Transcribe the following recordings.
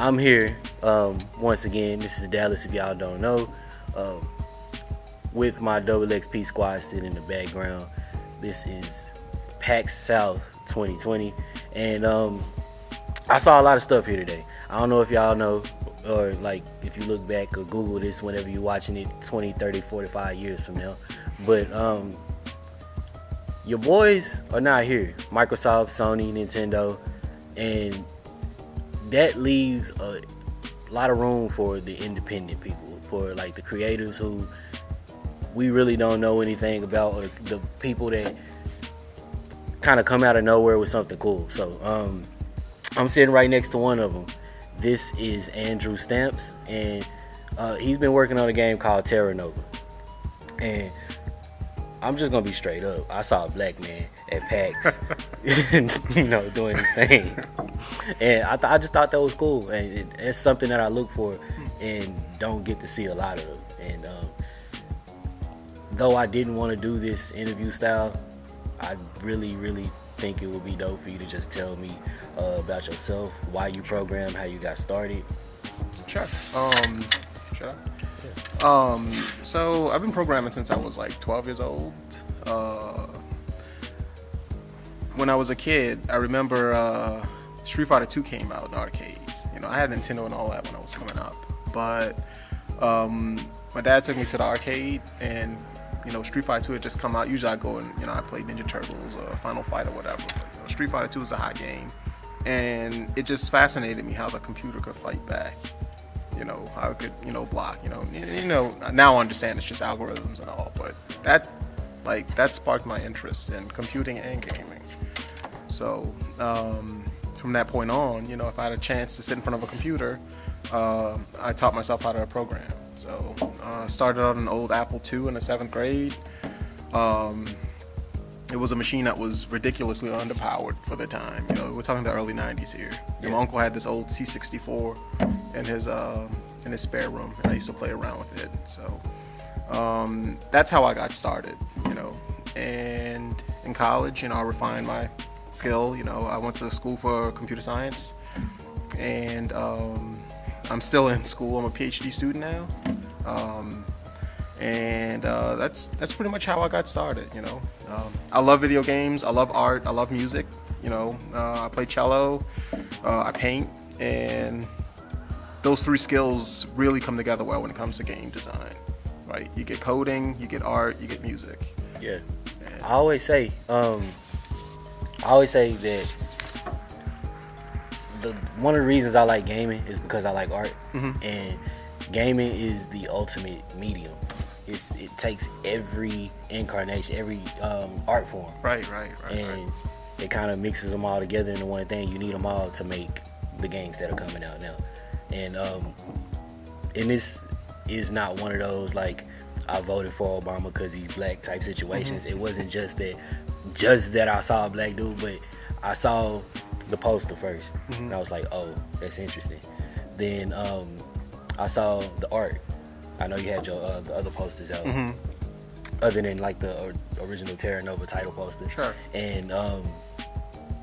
I'm here once again. This is Dallas, if y'all don't know, with my Double XP squad sitting in the background. This is PAX South 2020, and I saw a lot of stuff here today. I don't know if y'all know, or like if you look back or Google this whenever you're watching it 20, 30, 45 years from now, but your boys are not here. Microsoft, Sony, Nintendo, and that leaves a lot of room for the independent people, for like the creators who we really don't know anything about, or the people that kind of come out of nowhere with something cool. So I'm sitting right next to one of them. This is Andrew Stamps, and he's been working on a game called Terra Nova. And I'm just gonna be straight up. I saw a black man at PAX, doing his thing, and I just thought that was cool. And it's something that I look for and don't get to see a lot of. And though I didn't want to do this interview style, I really think it would be dope for you to just tell me about yourself, why you program, how you got started. Sure. So I've been programming since I was like 12 years old. When I was a kid, I remember Street Fighter 2 came out in arcades. I had Nintendo and all that when I was coming up, but my dad took me to the arcade, and Street Fighter 2 had just come out. Usually I go and I play Ninja Turtles or Final Fight or whatever. But, Street Fighter 2 is a hot game, and it just fascinated me how the computer could fight back. How it could block. Now I understand it's just algorithms and all, but that sparked my interest in computing and gaming. So from that point on, if I had a chance to sit in front of a computer, I taught myself how to program. So started on an old Apple II in the 7th grade. It was a machine that was ridiculously underpowered for the time. We're talking the early 90s here. My uncle had this old C64 in his spare room, and I used to play around with it. So that's how I got started. And in college, I refined my skill. I went to school for computer science, and I'm still in school. I'm a PhD student now. And that's pretty much how I got started. I love video games, I love art, I love music. I play cello, I paint, and those three skills really come together well when it comes to game design. Right? You get coding, you get art, you get music. Yeah. And I always say that one of the reasons I like gaming is because I like art, and gaming is the ultimate medium. It takes every incarnation, every art form. Right. And it kind of mixes them all together into one thing. You need them all to make the games that are coming out now. And this is not one of those like I voted for Obama because he's black type situations. It wasn't just that I saw a black dude, but I saw the poster first, and I was like, oh, that's interesting. Then I saw the art. I know you had your the other posters out, other than like the original Terra Nova title poster. Sure. And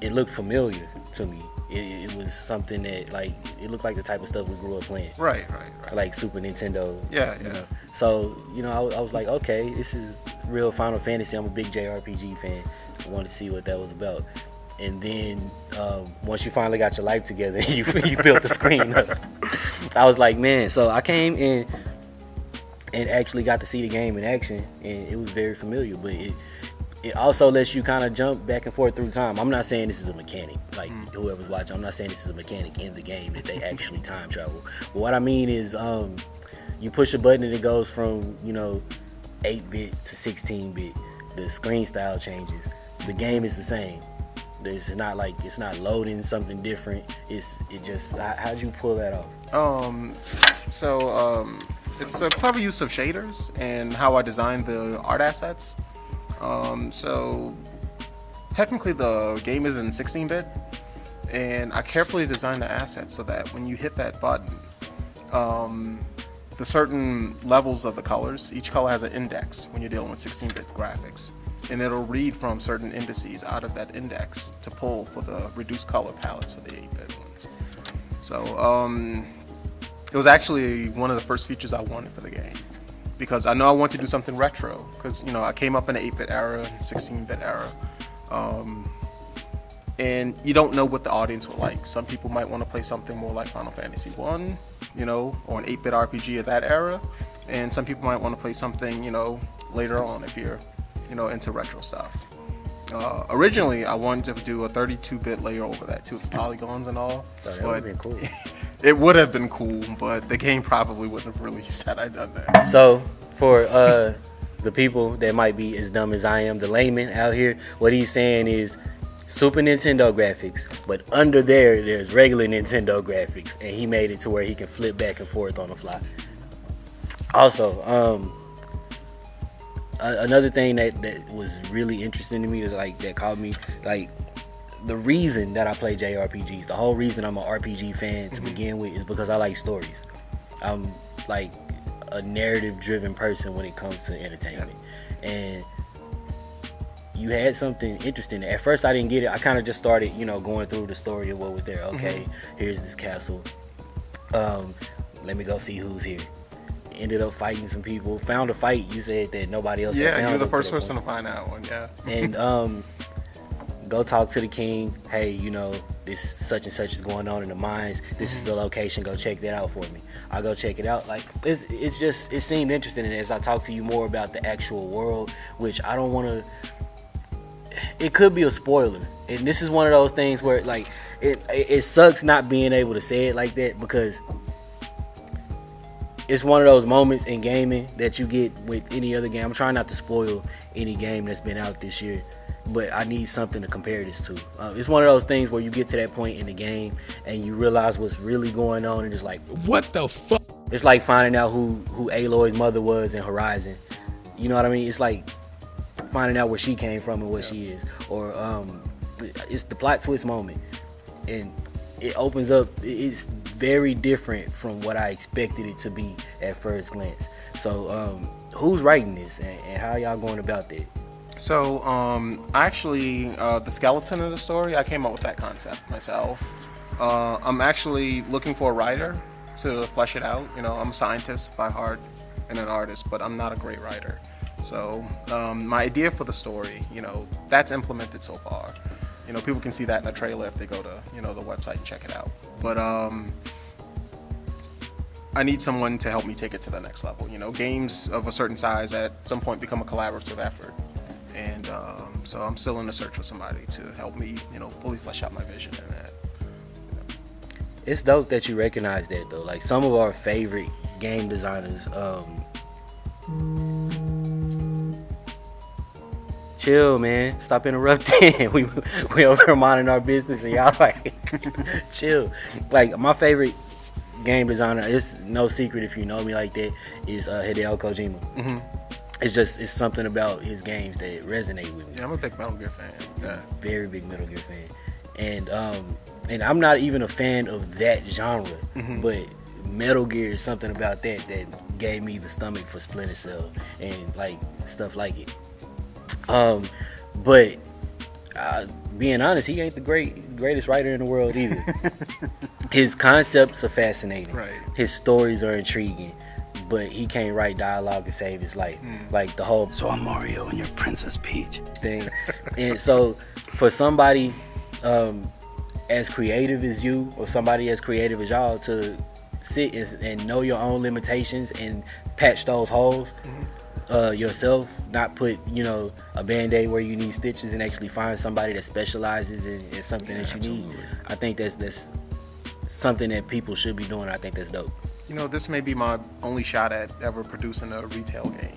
it looked familiar to me. It was something that it looked like the type of stuff we grew up playing. Right. Like Super Nintendo. Yeah. So I was like, okay, this is real Final Fantasy. I'm a big JRPG fan. I wanted to see what that was about. And then once you finally got your life together, you built the screen up. I was like, man. So I came in and actually got to see the game in action, and it was very familiar. But it also lets you kind of jump back and forth through time. I'm not saying this is a mechanic, like whoever's watching. I'm not saying this is a mechanic in the game that they actually time travel. But what I mean is, you push a button and it goes from 8-bit to 16-bit. The screen style changes. The game is the same. It's not loading something different. How'd you pull that off? It's a clever use of shaders and how I designed the art assets. So technically the game is in 16-bit, and I carefully designed the assets so that when you hit that button, the certain levels of the colors, each color has an index when you're dealing with 16-bit graphics. And it'll read from certain indices out of that index to pull for the reduced color palettes for the 8-bit ones. So it was actually one of the first features I wanted for the game, because I know I want to do something retro, because I came up in the 8-bit era, 16-bit era, and you don't know what the audience will like. Some people might want to play something more like Final Fantasy 1, or an 8-bit RPG of that era, and some people might want to play something later on if you're into retro stuff. Originally I wanted to do a 32-bit layer over that too, the polygons and all. That would have been cool. It would have been cool, but the game probably wouldn't have released had I done that. So for the people that might be as dumb as I am, the layman out here, what he's saying is Super Nintendo graphics, but under there's regular Nintendo graphics, and he made it to where he can flip back and forth on the fly. Also, another thing that was really interesting to me, that caught me, the reason that I play JRPGs, the whole reason I'm an RPG fan to begin with, is because I like stories. I'm like a narrative-driven person when it comes to entertainment, and you had something interesting. At first, I didn't get it. I kind of just started, going through the story of what was there. Okay, here's this castle. Let me go see who's here. Ended up fighting some people. Found a fight. You said that nobody else had found. Yeah, you're the first person to find that one. Yeah. And go talk to the king. Hey, this such and such is going on in the mines. This is the location. Go check that out for me. I'll go check it out. It's just, it seemed interesting. And as I talk to you more about the actual world, which I don't want to, it could be a spoiler. And this is one of those things where it sucks not being able to say it like that, because it's one of those moments in gaming that you get with any other game. I'm trying not to spoil any game that's been out this year, but I need something to compare this to. It's one of those things where you get to that point in the game and you realize what's really going on, and it's like, what the fuck? It's like finding out who Aloy's mother was in Horizon. You know what I mean? It's like finding out where she came from and what she is. Or it's the plot twist moment, and it opens up. It's very different from what I expected it to be at first glance. So who's writing this, and how y'all going about that? So actually, the skeleton of the story, I came up with that concept myself. I'm actually looking for a writer to flesh it out. I'm a scientist by heart and an artist, but I'm not a great writer. So my idea for the story, that's implemented so far. People can see that in a trailer if they go to, the website and check it out. But I need someone to help me take it to the next level. Games of a certain size at some point become a collaborative effort. And so I'm still in the search for somebody to help me, fully flesh out my vision in that. It's dope that you recognize that, though. Like, some of our favorite game designers, chill, man. Stop interrupting. we over minding our business, and y'all chill. Like, my favorite game designer, it's no secret if you know me like that, is Hideo Kojima. Mm-hmm. It's something about his games that resonate with me. Yeah, I'm a big Metal Gear fan. Yeah. Very big Metal Gear fan. And I'm not even a fan of that genre, but Metal Gear is something about that gave me the stomach for Splinter Cell and stuff like it. But being honest, he ain't the greatest writer in the world either. His concepts are fascinating. Right. His stories are intriguing, but he can't write dialogue to save his life. Like the whole "So I'm Mario and you're Princess Peach" thing. And so for somebody as creative as you, or somebody as creative as y'all, to sit and know your own limitations and patch those holes yourself, not put a band-aid where you need stitches, and actually find somebody that specializes in something that you need. I think that's something that people should be doing. I think that's dope. This may be my only shot at ever producing a retail game.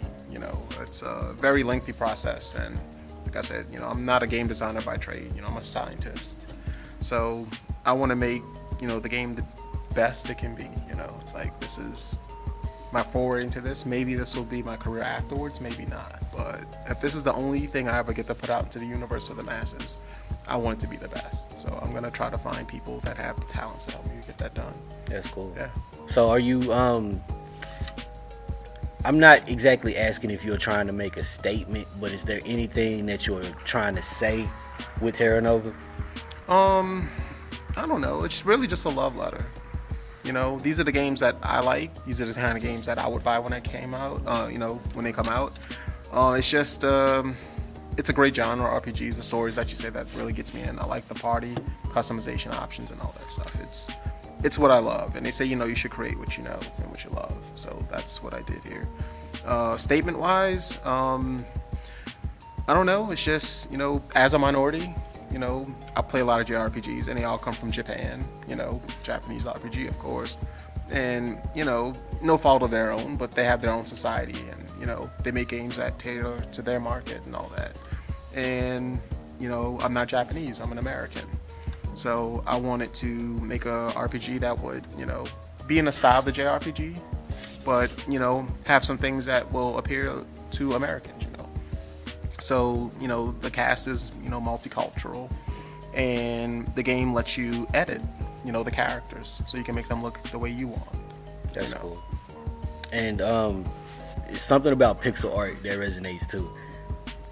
It's a very lengthy process, and like I said, I'm not a game designer by trade. I'm a scientist. So I want to make, the game the best it can be. It's like, this is my foray into this. Maybe this will be my career afterwards, maybe not. But if this is the only thing I ever get to put out into the universe of the masses, I want it to be the best. So I'm going to try to find people that have the talents to help me get that done. That's cool. Yeah. So are you, I'm not exactly asking if you're trying to make a statement, but is there anything that you're trying to say with Terra Nova? I don't know. It's really just a love letter. You know, these are the games that I like. These are the kind of games that I would buy when they came out. When they come out. It's just it's a great genre. RPGs, the stories that you say that really gets me in. I like the party customization options and all that stuff. It's what I love. And they say you should create what you know and what you love. So that's what I did here. Statement wise, I don't know. It's just as a minority. I play a lot of JRPGs, and they all come from Japan, Japanese RPG, of course. And, no fault of their own, but they have their own society, and, they make games that tailor to their market and all that. And, I'm not Japanese, I'm an American. So I wanted to make a RPG that would, be in the style of the JRPG, but, have some things that will appeal to Americans, So, the cast is, multicultural, and the game lets you edit, the characters, so you can make them look the way you want. That's cool. And it's something about pixel art that resonates too.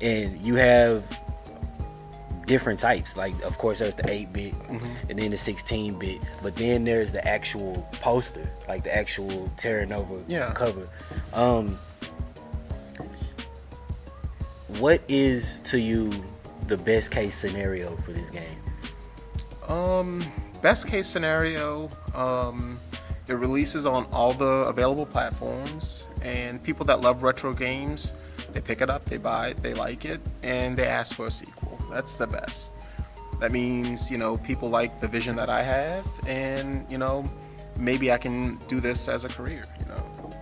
And you have different types. Like, of course, there's the 8-bit, and then the 16-bit, but then there's the actual poster, like the actual Terra Nova cover. What is to you the best case scenario for this game? Best case scenario, it releases on all the available platforms, and people that love retro games, they pick it up, they buy it, they like it, and they ask for a sequel. That's the best. That means, people like the vision that I have, and, maybe I can do this as a career,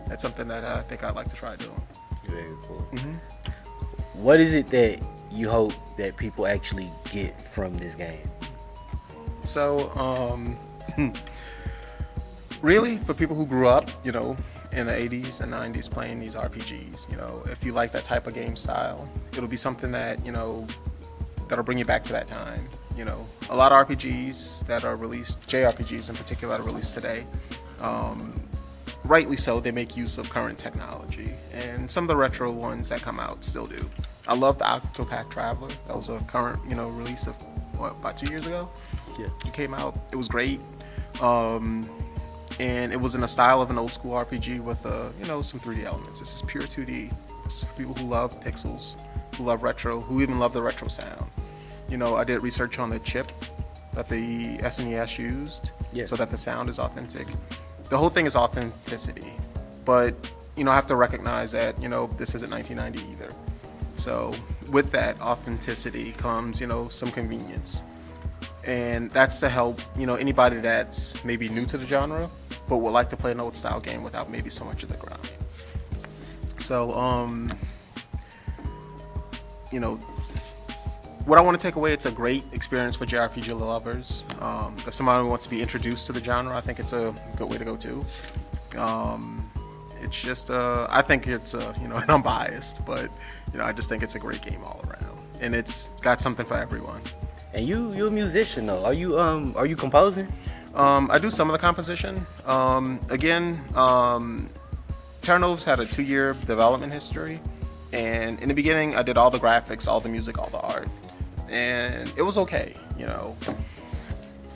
That's something that I think I'd like to try doing. Very cool. What is it that you hope that people actually get from this game? So, really, for people who grew up, in the 80s and 90s playing these RPGs, if you like that type of game style, it'll be something that, that'll bring you back to that time. A lot of RPGs that are released, JRPGs in particular, that are released today, rightly so, they make use of current technology, and some of the retro ones that come out still do. I love the Octopath Traveler. That was a current, release of about 2 years ago. Yeah, it came out. It was great, and it was in the style of an old school RPG with some 3D elements. This is pure 2D. It's for people who love pixels, who love retro, who even love the retro sound. I did research on the chip that the SNES used, so that the sound is authentic. The whole thing is authenticity, but I have to recognize that this isn't 1990 either. So with that authenticity comes some convenience, and that's to help anybody that's maybe new to the genre but would like to play an old style game without maybe so much of the grind. So what I want to take away, it's a great experience for JRPG lovers. If somebody wants to be introduced to the genre, I think it's a good way to go too. It's just, I think it's, and I'm biased, but, I just think it's a great game all around. And it's got something for everyone. And you're a musician though. Are you composing? I do some of the composition. Terra Nova's had a 2-year development history. And in the beginning, I did all the graphics, all the music, all the art. And it was okay,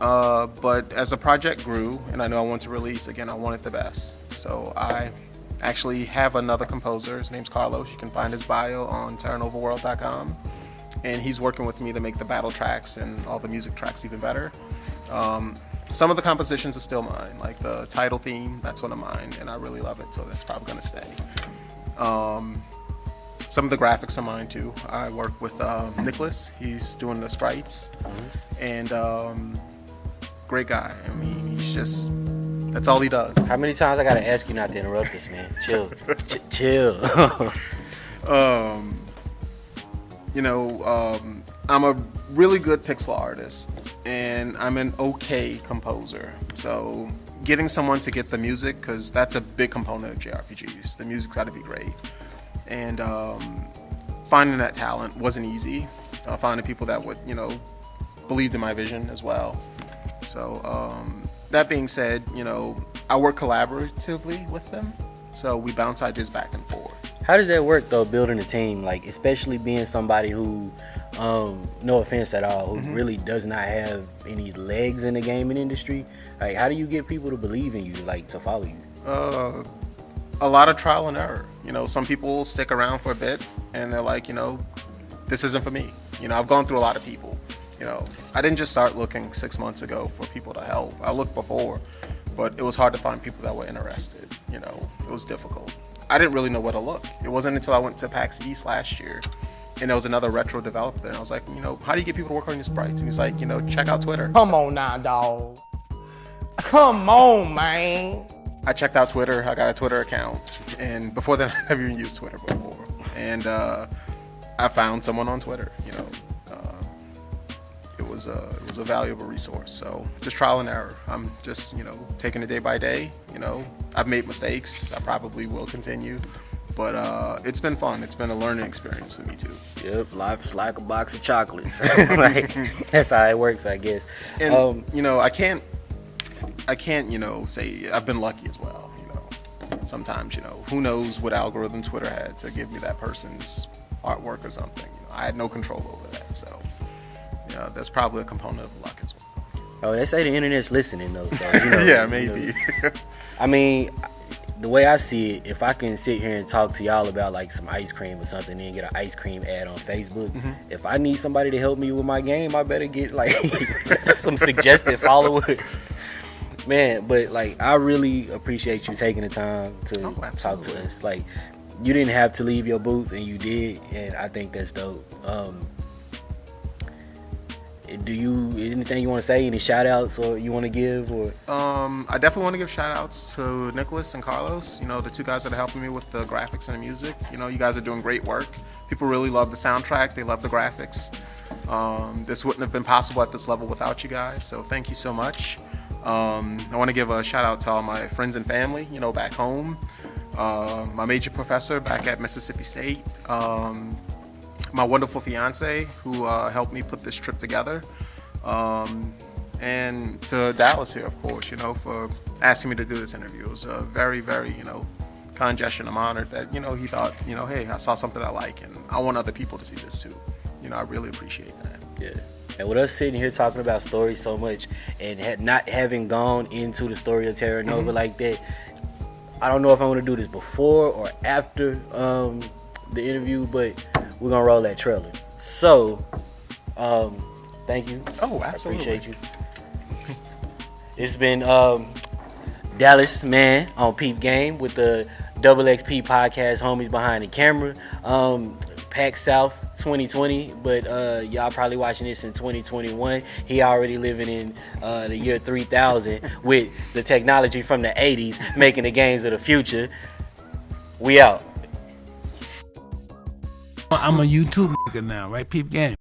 but as the project grew, and I know I wanted to release, again, I wanted the best. So I actually have another composer. His name's Carlos. You can find his bio on terranovaworld.com. And he's working with me to make the battle tracks and all the music tracks even better. Some of the compositions are still mine, like the title theme, that's one of mine, and I really love it, so that's probably going to stay. Some of the graphics are mine too. I work with Nicholas. He's doing the sprites, and great guy. I mean, he's just, that's all he does. How many times I gotta ask you not to interrupt this, man? Chill. Chill. I'm a really good pixel artist, and I'm an okay composer. So getting someone to get the music, because that's a big component of JRPGs. The music's got to be great. And finding that talent wasn't easy. Finding people that would, believed in my vision as well. So that being said, I work collaboratively with them. So we bounce ideas back and forth. How does that work though, building a team? Like, especially being somebody who no offense at all, who really does not have any legs in the gaming industry, like how do you get people to believe in you, like to follow you? A lot of trial and error. You know, some people stick around for a bit and they're like, you know, this isn't for me. You know, I've gone through a lot of people. You know, I didn't just start looking 6 months ago for people to help. I looked before, but it was hard to find people that were interested. You know, it was difficult. I didn't really know where to look. It wasn't until I went to PAX East last year and there was another retro developer there. And I was like, you know, how do you get people to work on your sprites? And he's like, you know, check out Twitter. Come on now, dog. Come on, man. I checked out Twitter. I got a Twitter account. And before that, I never even used Twitter before. And I found someone on Twitter, you know. It was a valuable resource. So just trial and error. I'm just, you know, taking it day by day. You know, I've made mistakes. I probably will continue. But it's been fun. It's been a learning experience for me too. Yep, life's like a box of chocolates. Like, that's how it works, I guess. And you know, I can't, you know, say I've been lucky as well. You know, sometimes, you know, who knows what algorithm Twitter had to give me that person's artwork or something. You know, I had no control over that. So, you know, that's probably a component of luck as well. Oh, they say the internet's listening though. So, you know, yeah, maybe. You know, I mean, the way I see it, if I can sit here and talk to y'all about like some ice cream or something, then get an ice cream ad on Facebook. If I need somebody to help me with my game, I better get like some suggested followers. Man, but like I really appreciate you taking the time to talk to us. Like, you didn't have to leave your booth and you did, and I think that's dope. Do you anything you want to say? Any shout outs or you want to give? Or I definitely want to give shout outs to Nicholas and Carlos, you know, the two guys that are helping me with the graphics and the music. You know, you guys are doing great work. People really love the soundtrack. They love the graphics. This wouldn't have been possible at this level without you guys, so thank you so much. I want to give a shout out to all my friends and family, you know, back home. My major professor back at Mississippi State. My wonderful fiance who helped me put this trip together. And to Dallas here, of course, you know, for asking me to do this interview. It was a very, very, you know, kind gesture. I'm honored that, you know, he thought, you know, hey, I saw something I like and I want other people to see this too. You know, I really appreciate that. Yeah. And with us sitting here talking about stories so much and not having gone into the story of Terra Nova like that, I don't know if I want to do this before or after the interview, but we're going to roll that trailer. So, thank you. Oh, absolutely. I appreciate you. It's been Dallas, man, on Peep Game with the Double XP podcast, homies behind the camera. PAX South 2020, but y'all probably watching this in 2021. He already living in the year 3000 with the technology from the 80s, making the games of the future. We out. I'm a YouTube nigga now, right? Peep Game.